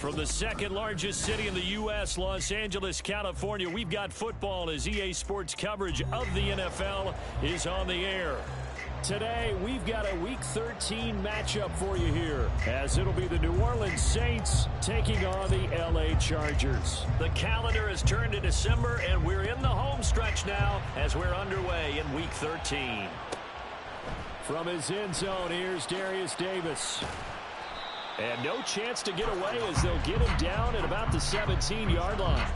From the second largest city in the U.S., Los Angeles, California, we've got football as EA Sports coverage of the NFL is on the air. Today, we've got a Week 13 matchup for you here, as it'll be the New Orleans Saints taking on the L.A. Chargers. The calendar has turned to December, and we're in the home stretch now as we're underway in Week 13. From his end zone, here's Darius Davis. And no chance to get away as they'll get him down at about the 17-yard line.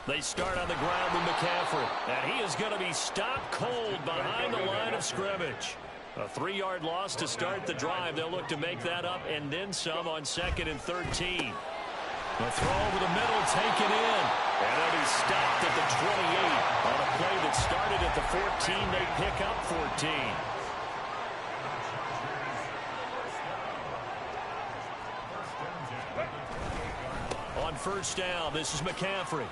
They start on the ground with McCaffrey, and he is going to be stopped cold behind the line of scrimmage. A 3-yard loss to start the drive. They'll look to make that up and then some on 2nd and 13. The throw over the middle taken in, and they'll be stopped at the 28. On a play that started at the 14, they pick up 14. On first down, this is McCaffrey.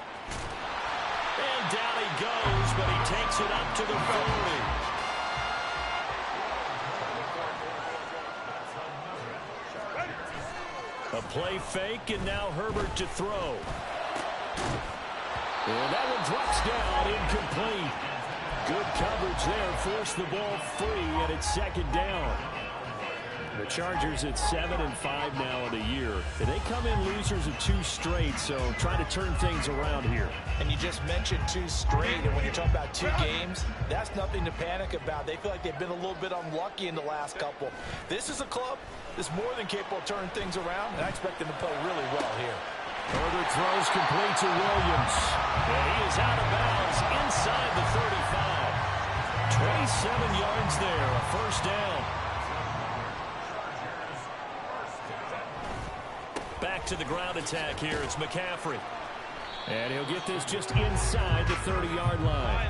And down he goes, but he takes it up to the 40. A play fake, and now Herbert to throw. And that one drops down, incomplete. Good coverage there, forced the ball free, and it's 2nd down. The Chargers at 7-5 now in the year. They come in losers of 2 straight, so trying to turn things around here. And you just mentioned 2 straight, and when you talk about 2 games, that's nothing to panic about. They feel like they've been a little bit unlucky in the last couple. This is a club that's more than capable of turning things around, and I expect them to play really well here. Further throws complete to Williams. And he is out of bounds inside the 35. 27 yards there, a first down. Back to the ground attack here. It's McCaffrey. And he'll get this just inside the 30-yard line.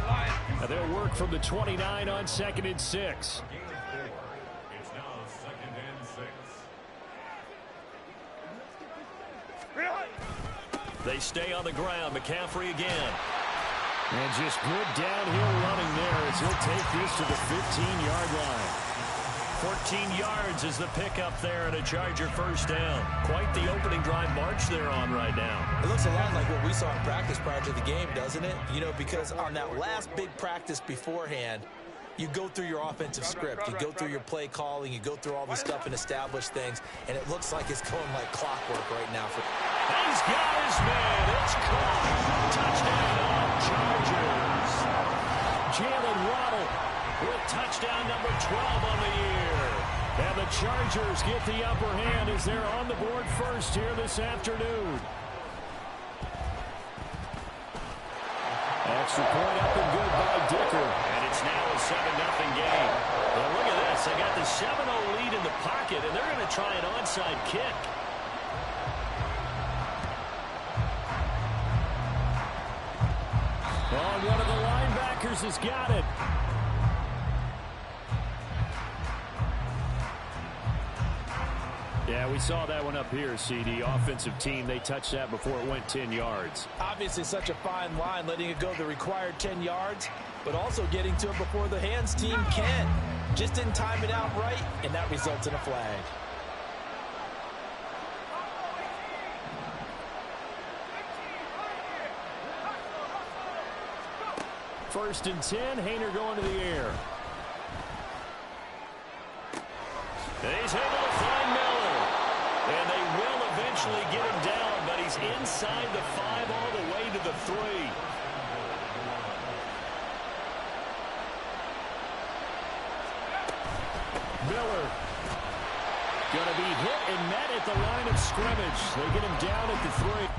Now they'll work from the 29 on 2nd and 6. It's now 2nd and 6. They stay on the ground. McCaffrey again. And just good downhill running there as he'll take this to the 15-yard line. 14 yards is the pickup there and a Charger first down. Quite the opening drive march they're on right now. It looks a lot like what we saw in practice prior to the game, doesn't it? You know, because on that last big practice beforehand, you go through your offensive script. You go through your play calling. You go through all this stuff and establish things. And it looks like it's going like clockwork right now. He's got his man. It's caught. Touchdown, Chargers. Jalen Waddle with touchdown number 12 on the year. And the Chargers get the upper hand as they're on the board first here this afternoon. Extra point up and good by Dicker. And it's now a 7-0 game. Well, look at this. They got the 7-0 lead in the pocket, and they're going to try an onside kick. Oh, one of the linebackers has got it. Yeah, we saw that one up here, CD. Offensive team, they touched that before it went 10 yards. Obviously such a fine line, letting it go the required 10 yards, but also getting to it before the hands team can. Just didn't time it out right, and that results in a flag. First and 10, Haener going to the air. He's able to find Miller. And they will eventually get him down, but he's inside the 5 all the way to the 3. Miller going to be hit and met at the line of scrimmage. They get him down at the 3.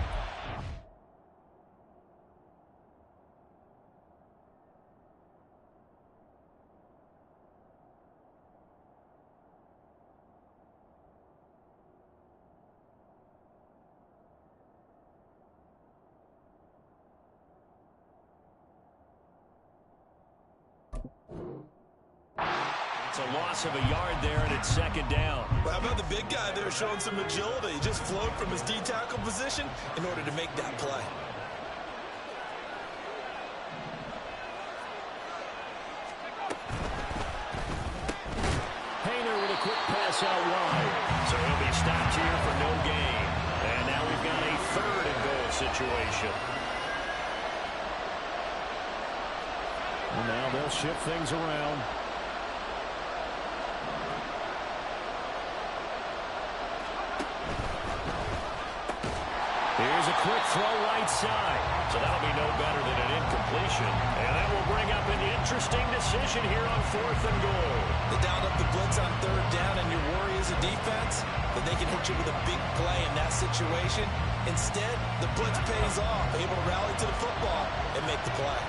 a loss of a yard there, and it's second down. Well, how about the big guy there showing some agility? He just flowed from his D-tackle position in order to make that play. Haener with a quick pass out wide. So he'll be stopped here for no gain. And now we've got a 3rd and goal situation. And now they'll shift things around. Here's a quick throw right side. So that'll be no better than an incompletion. And that will bring up an interesting decision here on 4th and goal. They dialed up the blitz on 3rd down, and your worry as a defense that they can hit you with a big play in that situation. Instead, the blitz pays off, able to rally to the football and make the play.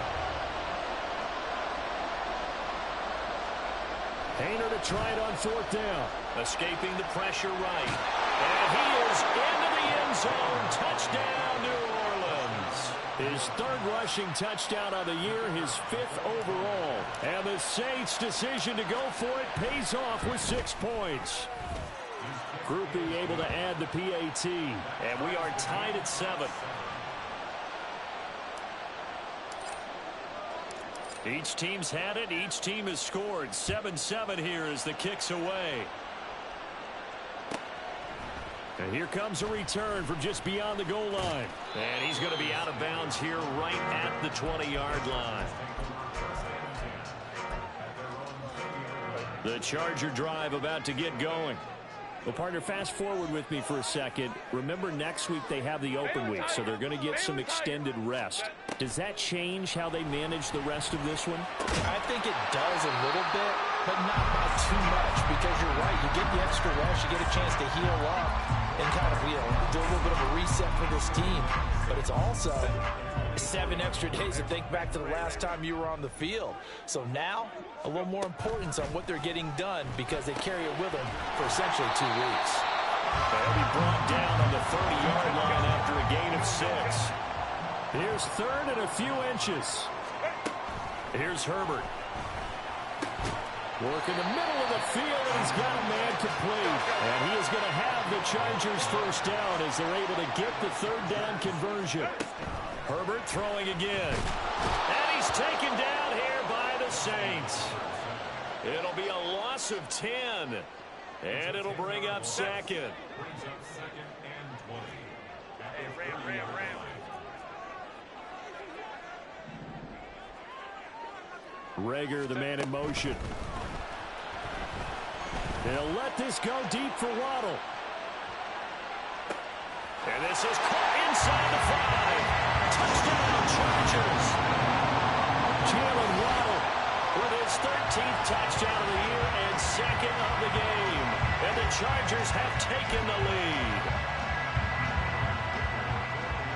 Haener to try it on 4th down. Escaping the pressure right. And he is into the end zone. Touchdown, New Orleans. His 3rd rushing touchdown of the year, his 5th overall. And the Saints' decision to go for it pays off with 6 points. Groupie able to add the PAT. And we are tied at 7. Each team's had it. Each team has scored. 7-7 here as the kick's away. And here comes a return from just beyond the goal line. And he's going to be out of bounds here right at the 20-yard line. The Charger drive about to get going. Well, partner, fast forward with me for a second. Remember, next week they have the open week, so they're going to get some extended rest. Does that change how they manage the rest of this one? I think it does a little bit, but not by too much, because you're right. You get the extra rest, you get a chance to heal up and kind of, do a little bit of a reset for this team. But it's also 7 extra days to think back to the last time you were on the field. So now, a little more importance on what they're getting done because they carry it with them for essentially 2 weeks. They'll be brought down on the 30-yard line after a gain of 6. Here's 3rd and a few inches. Here's Herbert. Work in the middle of the field, and he's got a man complete. And he is going to have the Chargers first down as they're able to get the 3rd down conversion. Herbert throwing again. And he's taken down here by the Saints. It'll be a loss of 10. And it'll bring up 2nd. Brings up 2nd and 20. Reagor, the man in motion. They'll let this go deep for Waddle. And this is caught inside the 5. Touchdown, Chargers. Jalen Waddle with his 13th touchdown of the year and 2nd of the game. And the Chargers have taken the lead.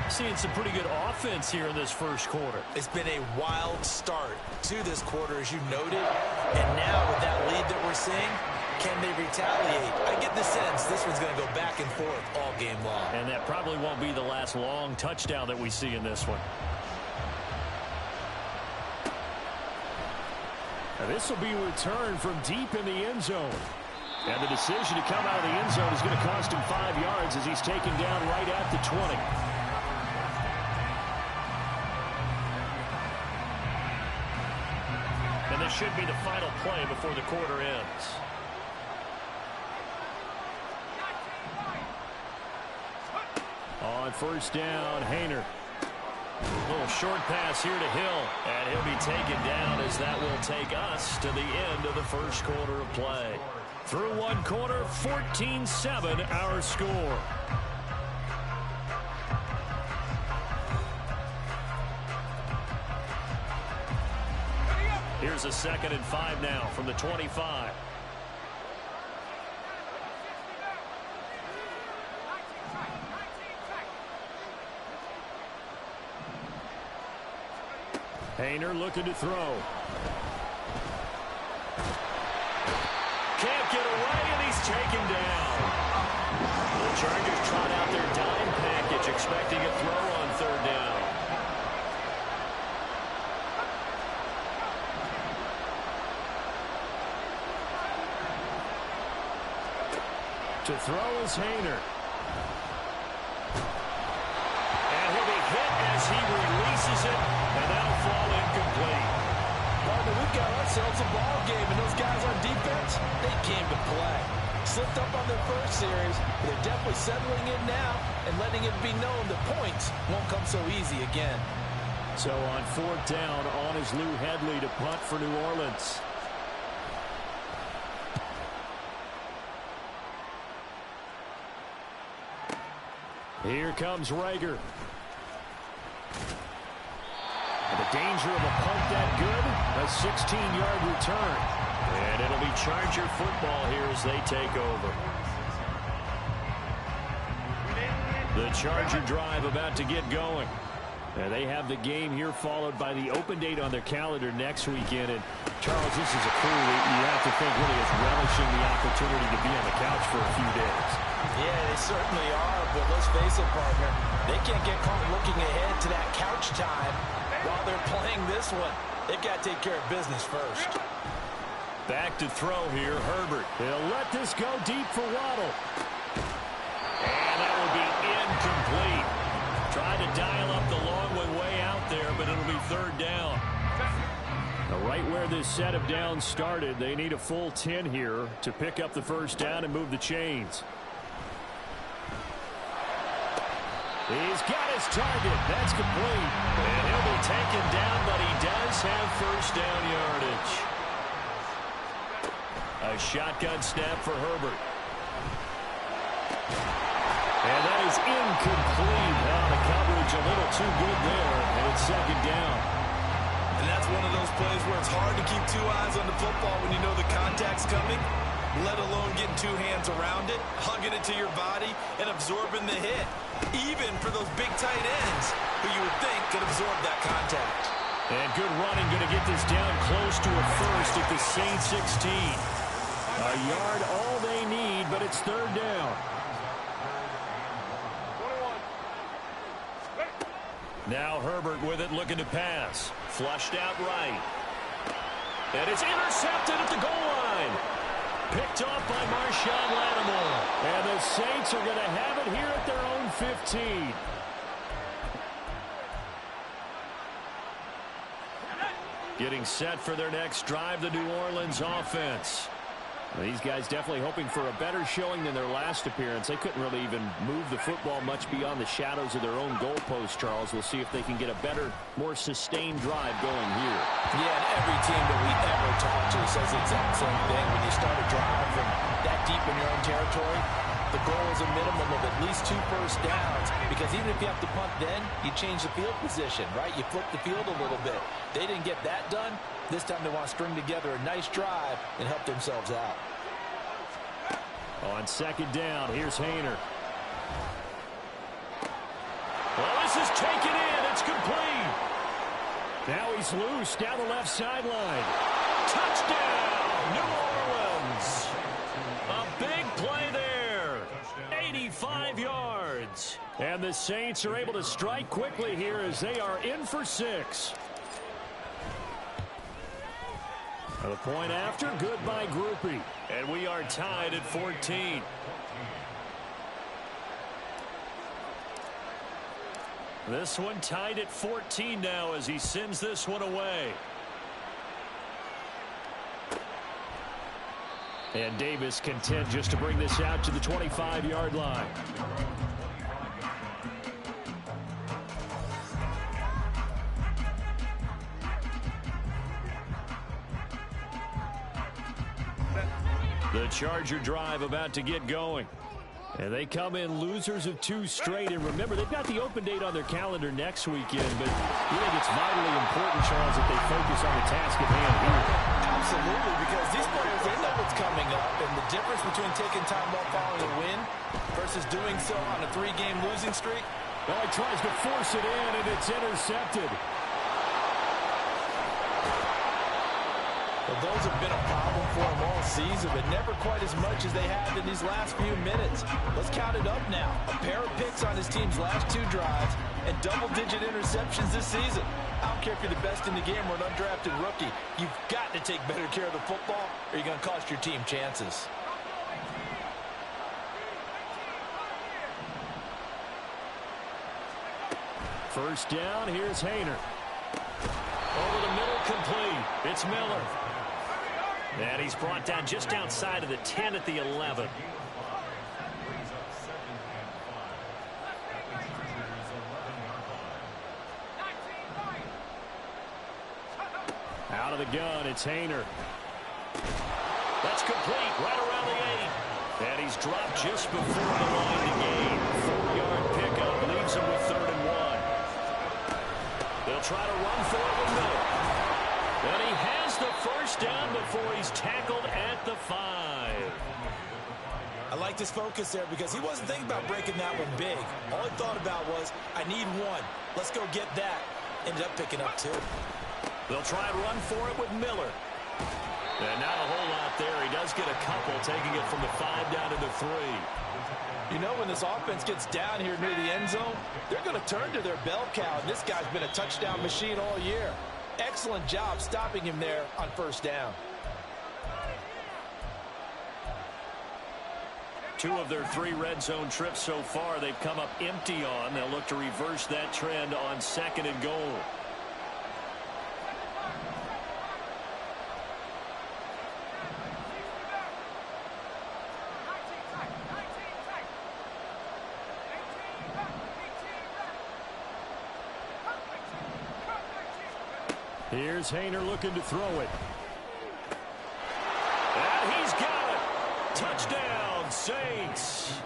Seeing some pretty good offense here in this first quarter. It's been a wild start to this quarter, as you noted. And now with that lead that we're seeing, can they retaliate? I get the sense this one's going to go back and forth all game long. And that probably won't be the last long touchdown that we see in this one. Now this will be returned from deep in the end zone. And the decision to come out of the end zone is going to cost him 5 yards as he's taken down right at the 20. And this should be the final play before the quarter ends. On first down, Haener. A little short pass here to Hill. And he'll be taken down as that will take us to the end of the first quarter of play. Through one quarter, 14-7 our score. Here's a 2nd and 5 now from the 25. Haener looking to throw. Can't get away, and he's taken down. The Chargers trot out their dime package, expecting a throw on 3rd down. To throw is Haener. And he'll be hit as he releases it, and that'll fall incomplete. Partner, we've got ourselves a ball game, and those guys on defense, they came to play. Slipped up on their first series, but they're definitely settling in now and letting it be known the points won't come so easy again. So on 4th down, on is Lou Hedley to punt for New Orleans. Here comes Rager. And the danger of a punt that good, a 16-yard return. And it'll be Charger football here as they take over. The Charger drive about to get going. And they have the game here followed by the open date on their calendar next weekend. And Charles, this is a crew that you have to think really is relishing the opportunity to be on the couch for a few days. Yeah, they certainly are, but let's face it, partner, they can't get caught looking ahead to that couch time while they're playing this one. They've got to take care of business first. Back to throw here, Herbert. He'll let this go deep for Waddle. And that will be incomplete. Tried to dial up the long one way out there, but it'll be 3rd down. Now, right where this set of downs started, they need a full 10 here to pick up the 1st down and move the chains. He's got his target. That's complete. And he'll be taken down, but he does have 1st down yardage. A shotgun snap for Herbert. And that is incomplete. Now the coverage a little too good there, and it's 2nd down. And that's one of those plays where it's hard to keep 2 eyes on the football when you know the contact's coming, let alone getting 2 hands around it, hugging it to your body, and absorbing the hit. Even for those big tight ends who you would think could absorb that contact. And good running, going to get this down close to a 1st at the Saints 16. A yard all they need, but it's 3rd down. Now Herbert with it, looking to pass. Flushed out right. And it's intercepted at the goal line. Picked off by Marshawn Lattimore. And the Saints are going to have it here at their own 15. Getting set for their next drive, the New Orleans offense. These guys definitely hoping for a better showing than their last appearance. They couldn't really even move the football much beyond the shadows of their own goalpost, Charles. We'll see if they can get a better, more sustained drive going here. Yeah, and every team that we ever talk to says the exact same thing. When you start a drive from that deep in your own territory, the goal is a minimum of at least 2 first downs, because even if you have to punt then, you change the field position, right? You flip the field a little bit. They didn't get that done. This time they want to string together a nice drive and help themselves out. On 2nd down, here's Haener. Well, this is taken in. It's complete. Now he's loose down the left sideline. Touchdown, New Orleans. A big play there. 85 yards. And the Saints are able to strike quickly here as they are in for 6. The point after, good by Grupe. And we are tied at 14. This one tied at 14 now as he sends this one away. And Davis content just to bring this out to the 25-yard line. The Charger drive about to get going. And they come in losers of 2 straight. And remember, they've got the open date on their calendar next weekend. But we think it's vitally important, Charles, that they focus on the task at hand here. Absolutely, because these players, they know what's coming up. And the difference between taking time off following a win versus doing so on a 3-game losing streak. Well, he tries to force it in, and it's intercepted. Well, those have been a problem for them all season, but never quite as much as they have in these last few minutes. Let's count it up now. A pair of picks on his team's last 2 drives and double-digit interceptions this season. I don't care if you're the best in the game or an undrafted rookie. You've got to take better care of the football or you're going to cost your team chances. First down, here's Haener. Over the middle, complete. It's Miller. And he's brought down just outside of the 10 at the 11. Out of the gun, it's Haener. That's complete, right around the 8. And he's dropped just before the line to gain. 4-yard pickup leaves him with 3rd and 1. They'll try to run for it with Miller. And he has the first down before he's tackled at the 5. I like this focus there because he wasn't thinking about breaking that one big. All he thought about was, I need one. Let's go get that. Ended up picking up 2. They'll try and run for it with Miller. And not a whole lot there. He does get a couple, taking it from the 5 down to the 3. You know, when this offense gets down here near the end zone, they're going to turn to their bell cow, and this guy's been a touchdown machine all year. Excellent job stopping him there on first down. 2 of their 3 red zone trips so far they've come up empty on. They'll look to reverse that trend on 2nd and goal. Here's Haener looking to throw it. And he's got it. Touchdown, Saints.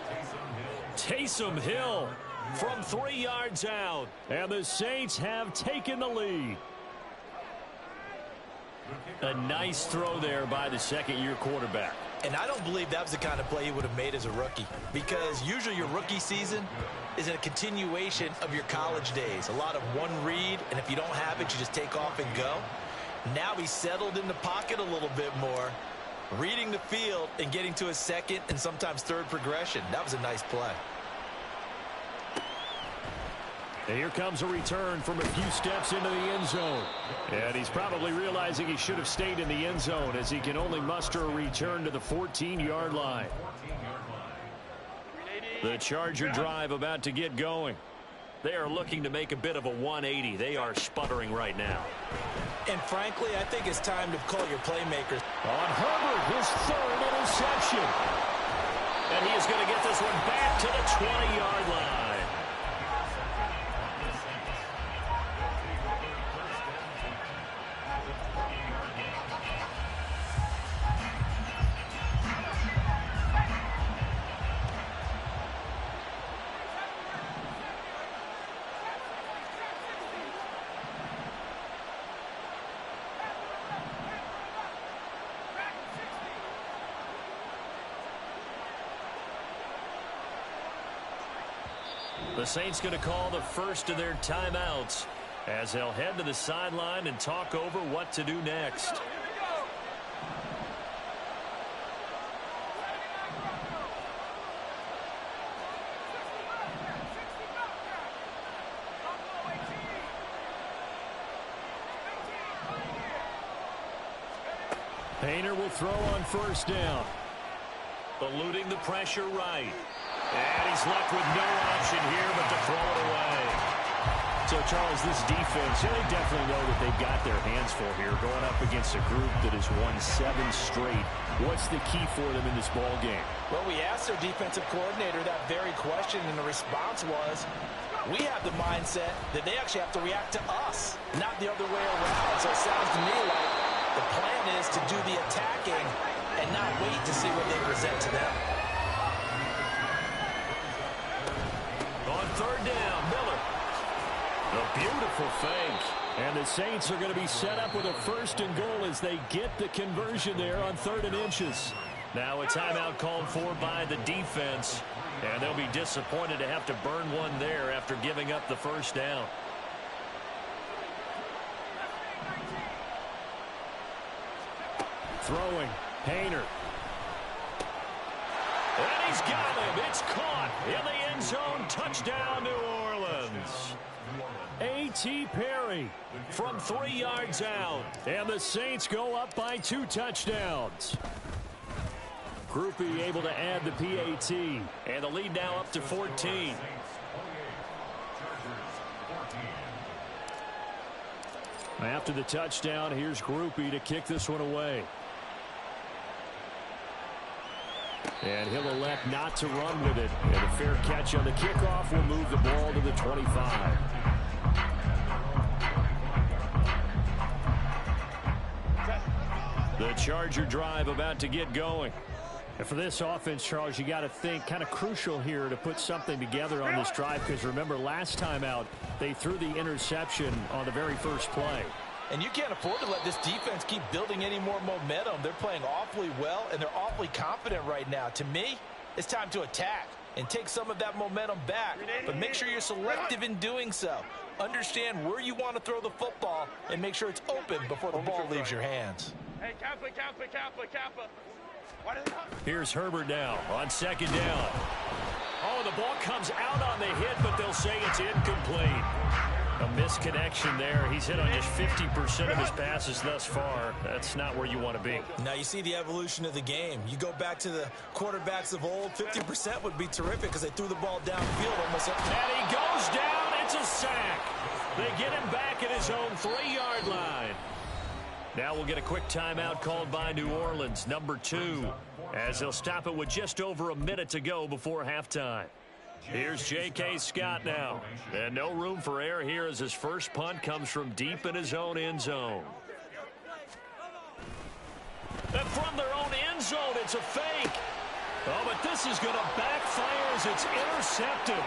Taysom Hill from 3 yards out. And the Saints have taken the lead. A nice throw there by the 2nd-year quarterback. And I don't believe that was the kind of play he would have made as a rookie, because usually your rookie season is a continuation of your college days. A lot of one read, and if you don't have it, you just take off and go. Now he's settled in the pocket a little bit more, reading the field and getting to his 2nd and sometimes 3rd progression. That was a nice play. And here comes a return from a few steps into the end zone. And he's probably realizing he should have stayed in the end zone, as he can only muster a return to the 14-yard line. The Charger drive about to get going. They are looking to make a bit of a 180. They are sputtering right now. And frankly, I think it's time to call your playmakers. On Herbert, his 3rd interception. And he is going to get this one back to the 20-yard line. The Saints going to call the first of their timeouts as they'll head to the sideline and talk over what to do next. Haener will throw on first down. Eluding the pressure right. And he's left with no option here but to throw it away. So, Charles, this defense, they definitely know that they've got their hands full here, going up against a group that has won 7 straight. What's the key for them in this ball game? Well, we asked their defensive coordinator that very question, and the response was, we have the mindset that they actually have to react to us, not the other way around. So it sounds to me like the plan is to do the attacking and not wait to see what they present to them. On 3rd down, Miller. A beautiful fake. And the Saints are going to be set up with a 1st and goal as they get the conversion there on 3rd and inches. Now a timeout called for by the defense. And they'll be disappointed to have to burn one there after giving up the first down. Throwing, Haener. And he's got him. It's caught in the end zone. Touchdown, New Orleans. A.T. Perry from 3 yards out. And the Saints go up by 2 touchdowns. Groupie able to add the PAT. And the lead now up to 14. After the touchdown, here's Grupe to kick this one away. And he'll elect not to run with it. And a fair catch on the kickoff will move the ball to the 25. The Charger drive about to get going. And for this offense, Charles, you got to think kind of crucial here to put something together on this drive, because remember last time out they threw the interception on the very first play. And you can't afford to let this defense keep building any more momentum. They're playing awfully well, and they're awfully confident right now. To me, it's time to attack and take some of that momentum back. But make sure you're selective in doing so. Understand where you want to throw the football and make sure it's open before the ball leaves your hands. Hey, Kappa. Here's Herbert now on second down. Oh, the ball comes out on the hit, but they'll say it's incomplete. A misconnection there. He's hit on just 50% of his passes thus far. That's not where you want to be. Now you see the evolution of the game. You go back to the quarterbacks of old, 50% would be terrific because they threw the ball downfield almost every time. And he goes down. It's a sack. They get him back at his own 3-yard line. Now we'll get a quick timeout called by New Orleans, number 2, as they'll stop it with just over a minute to go before halftime. Here's J.K. Scott now. And no room for error here as his first punt comes from deep in his own end zone. And from their own end zone, it's a fake. Oh, but this is going to backfire as it's intercepted.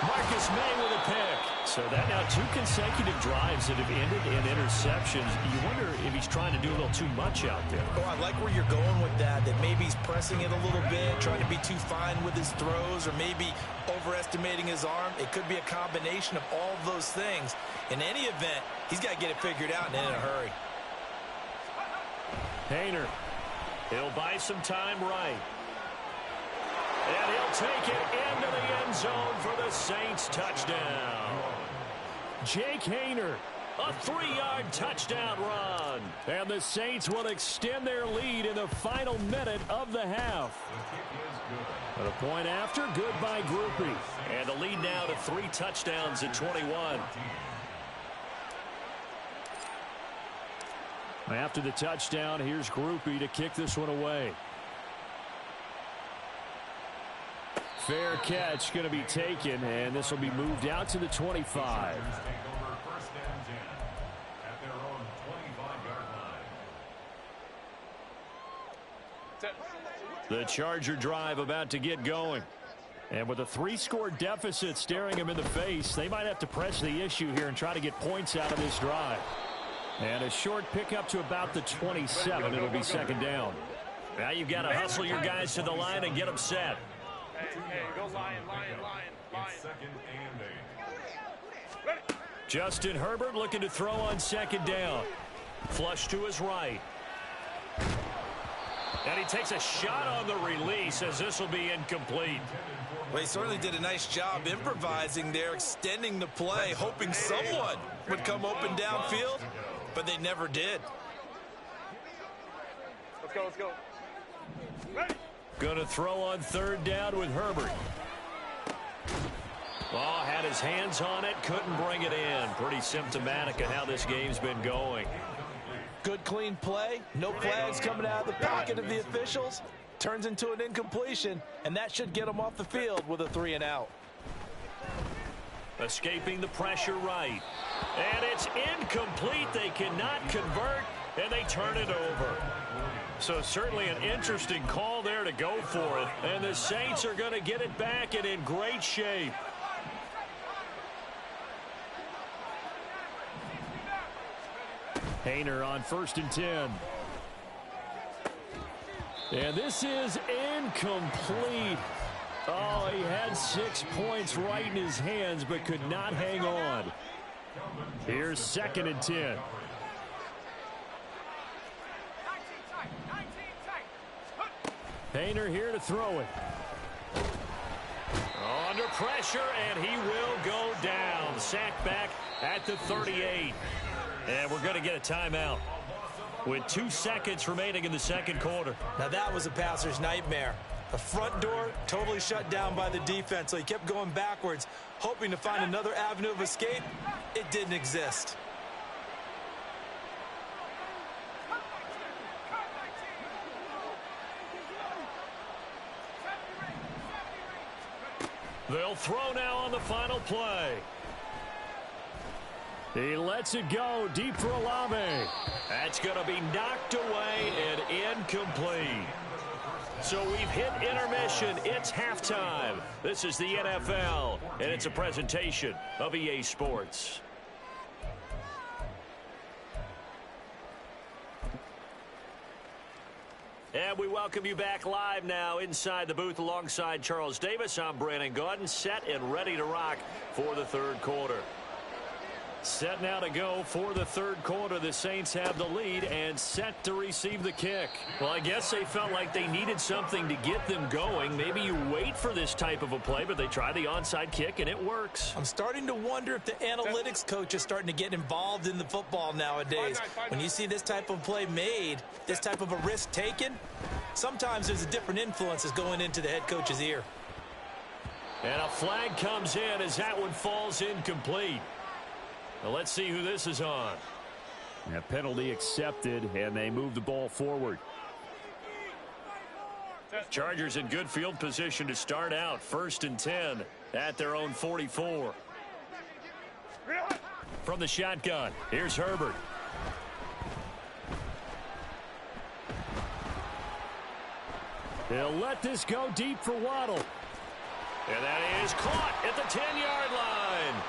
Marcus May with a pick. So that now 2 consecutive drives that have ended in interceptions. You wonder if he's trying to do a little too much out there. Oh, I like where you're going with that maybe he's pressing it a little bit, trying to be too fine with his throws, or maybe overestimating his arm. It could be a combination of all of those things. In any event, he's got to get it figured out and in a hurry. Haener. He'll buy some time right. And he'll take it into the end zone for the Saints touchdown. Jake Haener, a 3-yard touchdown run. And the Saints will extend their lead in the final minute of the half. But a point after, good by Grupe. And the lead now to 3 touchdowns at 21. After the touchdown, here's Grupe to kick this one away. Fair catch going to be taken, and this will be moved out to the 25. The Charger drive about to get going. And with a 3-score deficit staring him in the face, they might have to press the issue here and try to get points out of this drive. And a short pickup to about the 27. It'll be second down. Now you've got to hustle your guys to the line and get them set. Hey, go Lion. Justin Herbert looking to throw on second down. Flush to his right. And he takes a shot on the release as this will be incomplete. Well, he certainly did a nice job improvising there, extending the play, hoping someone would come open downfield, but they never did. Let's go. Ready? Going to throw on third down with Herbert. Oh, had his hands on it, couldn't bring it in. Pretty symptomatic of how this game's been going. Good, clean play. No flags coming out of the pocket of the officials. Turns into an incompletion, and that should get him off the field with a 3-and-out. Escaping the pressure right. And it's incomplete. They cannot convert, and they turn it over. So certainly an interesting call there to go for it. And the Saints are going to get it back and in great shape. Haener on 1st and 10. And this is incomplete. Oh, he had 6 points right in his hands but could not hang on. Here's 2nd and 10. Haener here to throw it. Under pressure, and he will go down. Sacked back at the 38. And we're going to get a timeout with 2 seconds remaining in the second quarter. Now that was a passer's nightmare. The front door totally shut down by the defense, so he kept going backwards, hoping to find another avenue of escape. It didn't exist. They'll throw now on the final play. He lets it go deep for Olave. That's going to be knocked away and incomplete. So we've hit intermission. It's halftime. This is the NFL, and it's a presentation of EA Sports. And we welcome you back live now inside the booth alongside Charles Davis. I'm Brandon Gaudin, set and ready to rock for the third quarter. Set now to go for the third quarter. The Saints have the lead and set to receive the kick. Well, I guess they felt like they needed something to get them going. Maybe you wait for this type of a play, but they try the onside kick, and it works. I'm starting to wonder if the analytics coach is starting to get involved in the football nowadays. When you see this type of play made, this type of a risk taken, sometimes there's a different influence that's going into the head coach's ear. And a flag comes in as that one falls incomplete. Well, let's see who this is on. A penalty accepted, and they move the ball forward. Chargers in good field position to start out. 1st and 10 at their own 44. From the shotgun, here's Herbert. They'll let this go deep for Waddle. And that is caught at the 10-yard line.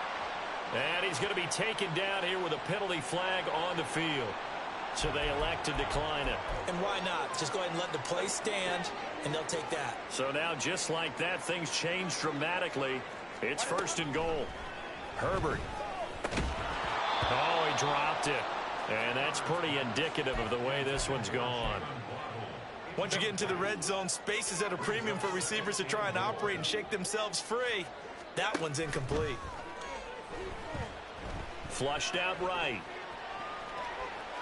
And he's going to be taken down here with a penalty flag on the field. So they elect to decline it. And why not? Just go ahead and let the play stand, and they'll take that. So now, just like that, things change dramatically. It's 1st and goal. Herbert. Oh, he dropped it. And that's pretty indicative of the way this one's gone. Once you get into the red zone, space is at a premium for receivers to try and operate and shake themselves free. That one's incomplete. Flushed out right.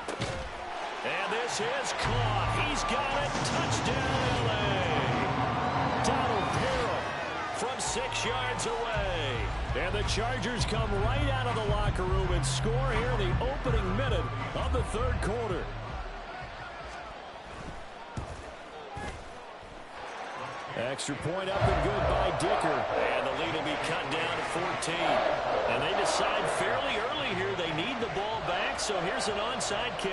And this is caught. He's got it. Touchdown, LA. Donald Parham from 6 yards away. And the Chargers come right out of the locker room and score here in the opening minute of the third quarter. Extra point up and good by Dicker. And the lead will be cut down to 14. And they decide fairly early here they need the ball back, so here's an onside kick.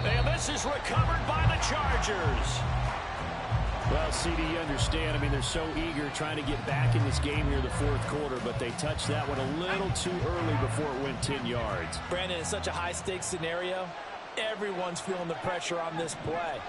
And this is recovered by the Chargers. Well, CD, you understand. I mean, they're so eager trying to get back in this game here in the fourth quarter, but they touched that one a little too early before it went 10 yards. Brandon, it's such a high-stakes scenario. Everyone's feeling the pressure on this play.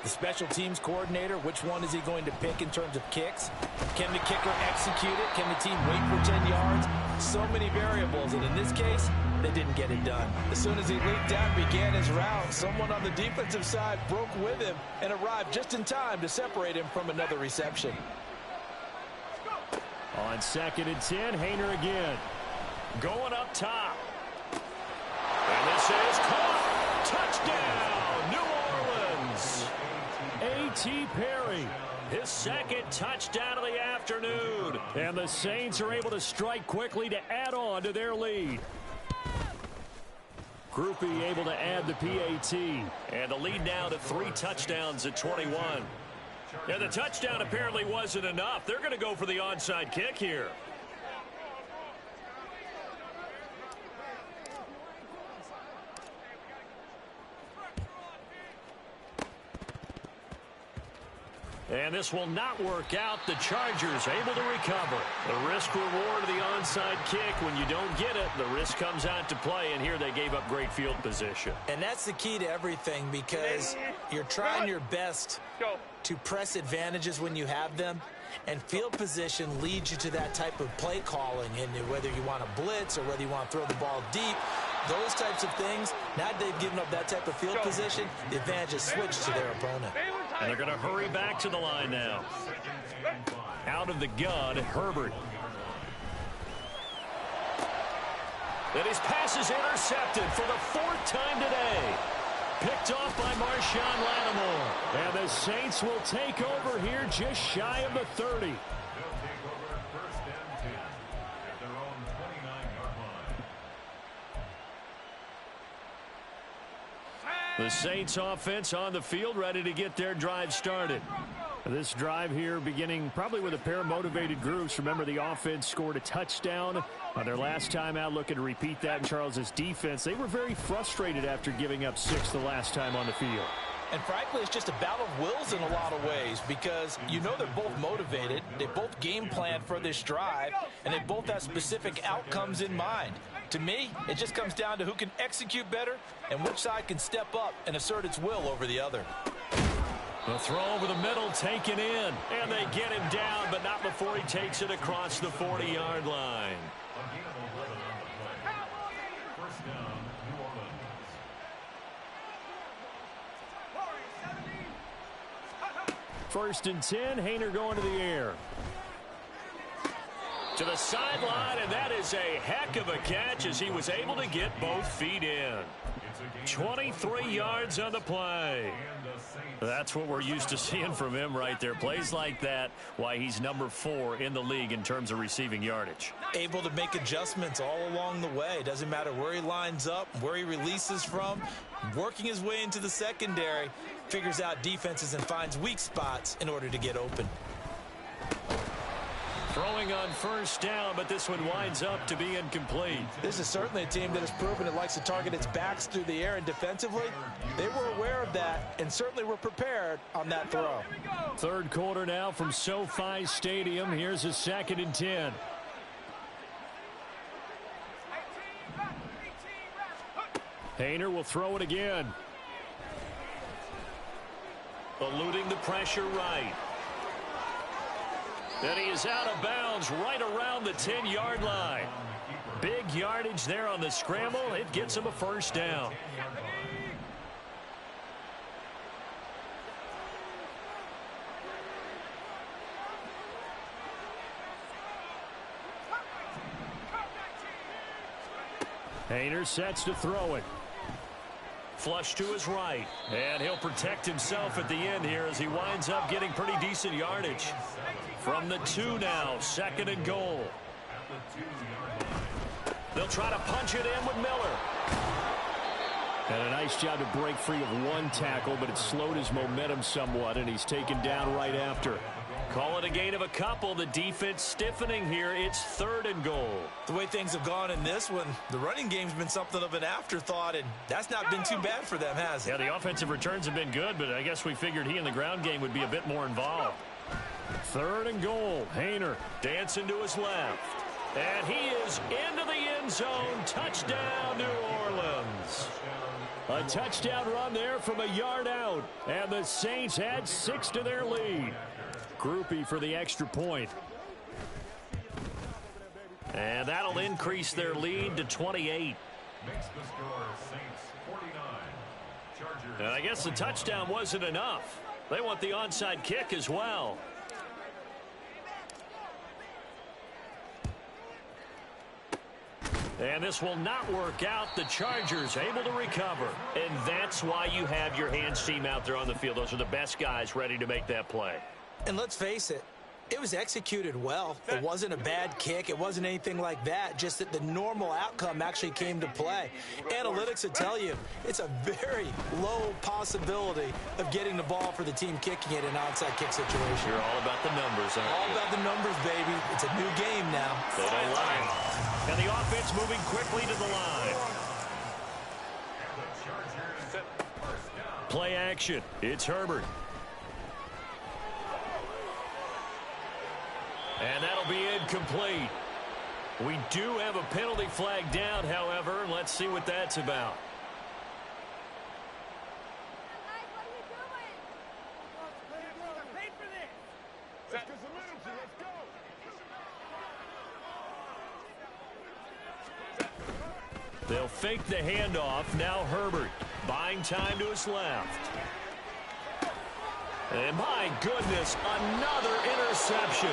The special teams coordinator, which one is he going to pick in terms of kicks? Can the kicker execute it? Can the team wait for 10 yards? So many variables, and in this case, they didn't get it done. As soon as he leaped out and began his route, someone on the defensive side broke with him and arrived just in time to separate him from another reception. On 2nd and 10, Haener again. Going up top. And this is caught. Touchdown, New Orleans. A.T. Perry, his 2nd touchdown of the afternoon. And the Saints are able to strike quickly to add on to their lead. Groupie able to add the PAT. And the lead now to 3 touchdowns at 21. And the touchdown apparently wasn't enough. They're going to go for the onside kick here. And this will not work out. The Chargers able to recover. The risk-reward of the onside kick. When you don't get it, the risk comes out to play, and here they gave up great field position. And that's the key to everything, because you're trying your best to press advantages when you have them, and field position leads you to that type of play calling. And whether you want to blitz or whether you want to throw the ball deep, those types of things, now that they've given up that type of field position, the advantage is switched to their opponent. And they're going to hurry back to the line now. Out of the gun, Herbert. And his pass is intercepted for the 4th time today. Picked off by Marshawn Lattimore. And the Saints will take over here just shy of the 30. The Saints offense on the field, ready to get their drive started. This drive here beginning probably with a pair of motivated groups. Remember, the offense scored a touchdown on their last time out, looking to repeat that in Charles's defense. They were very frustrated after giving up 6 the last time on the field. And frankly, it's just a battle of wills in a lot of ways because you know they're both motivated. They both game plan for this drive, and they both have specific outcomes in mind. To me, it just comes down to who can execute better and which side can step up and assert its will over the other. The throw over the middle taken in, and they get him down, but not before he takes it across the 40-yard line. First down, New Orleans. First and 10, Haener going to the air. To the sideline, and that is a heck of a catch as he was able to get both feet in. 23 yards on the play. That's what we're used to seeing from him right there. Plays like that, why he's number 4 in the league in terms of receiving yardage. Able to make adjustments all along the way. Doesn't matter where he lines up, where he releases from. Working his way into the secondary, figures out defenses and finds weak spots in order to get open. Throwing on first down, but this one winds up to be incomplete. This is certainly a team that has proven it likes to target its backs through the air, and defensively, they were aware of that and certainly were prepared on that throw. Third quarter now from SoFi Stadium. Here's a 2nd and 10. Haener will throw it again. Eluding the pressure right. And he is out of bounds right around the 10-yard line. Big yardage there on the scramble. It gets him a first down. Haener sets to throw it. Flush to his right. And he'll protect himself at the end here as he winds up getting pretty decent yardage. From the 2 now, 2nd and goal. They'll try to punch it in with Miller. And a nice job to break free of one tackle, but it slowed his momentum somewhat, and he's taken down right after. Call it a gain of a couple. The defense stiffening here. It's 3rd and goal. The way things have gone in this one, the running game's been something of an afterthought, and that's not been too bad for them, has it? Yeah, the offensive returns have been good, but I guess we figured he in the ground game would be a bit more involved. 3rd and goal. Haener dancing to his left. And he is into the end zone. Touchdown, New Orleans. A touchdown run there from a yard out. And the Saints add 6 to their lead. Groupie for the extra point. And that'll increase their lead to 28. Makes the score Saints 49. Chargers. And I guess the touchdown wasn't enough. They want the onside kick as well. And this will not work out. The Chargers able to recover. And that's why you have your hands team out there on the field. Those are the best guys ready to make that play. And let's face it, it was executed well. It wasn't a bad kick. It wasn't anything like that. Just that the normal outcome actually came to play. Analytics will tell you it's a very low possibility of getting the ball for the team kicking it in an onside kick situation. You're all about the numbers, aren't you? All about the numbers, baby. It's a new game now. They don't lie. And the offense moving quickly to the line. Play action. It's Herbert. And that'll be incomplete. We do have a penalty flag down, however, and let's see what that's about. They'll fake the handoff. Now Herbert buying time to his left. And my goodness, another interception.